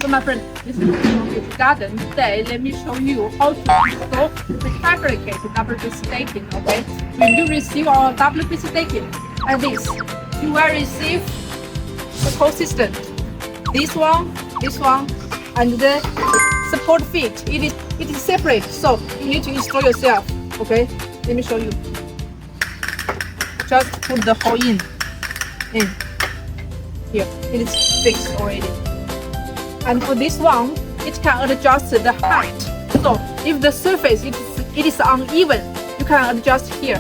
So my friend, this is Garden. Today, let me show you how to install prefabricated WPC decking. Okay, when you receive our WPC decking like this, you will receive the whole system. This one, and the support feet. It is separate, so you need to install yourself. Okay, let me show you. Just put the hole in. Here, it is fixed already. And for this one, it can adjust the height. So if the surface it is uneven, you can adjust here.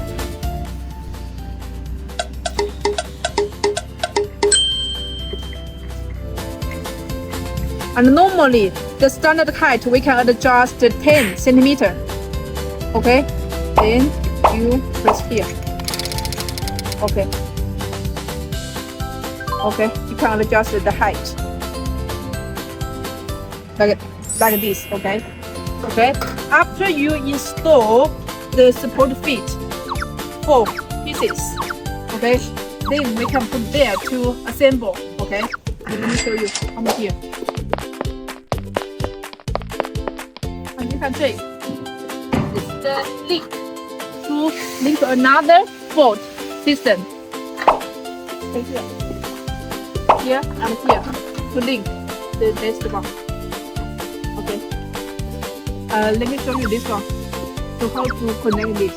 And normally, the standard height we can adjust 10 centimeter. Okay, then you press here. Okay. Okay, you can adjust the height like this. Okay. Okay. After you install the support feet, 4 pieces. Okay. Then we can put there to assemble. Okay. Let me show you. Come here. And you can check. This is the link to another bolt system. Right here. Here and here to link the next one. Okay. Let me show you this one. So how to connect this.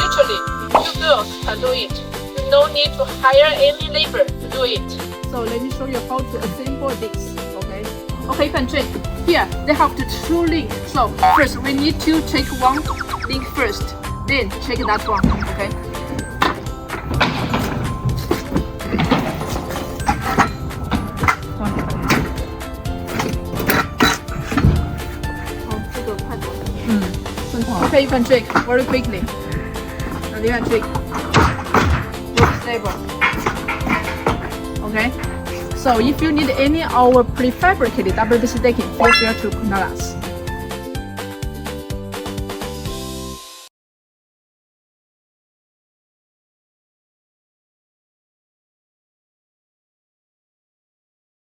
Actually, you girls can do it. You don't need to hire any labor to do it. So let me show you how to assemble this. Okay. Okay, you can check. Here they have the 2 links. So first we need to check one link first. Then check that one. Okay. Okay, you can check very quickly. And you can check. Look stable. Okay. So if you need any of our prefabricated WPC decking, feel free to contact us.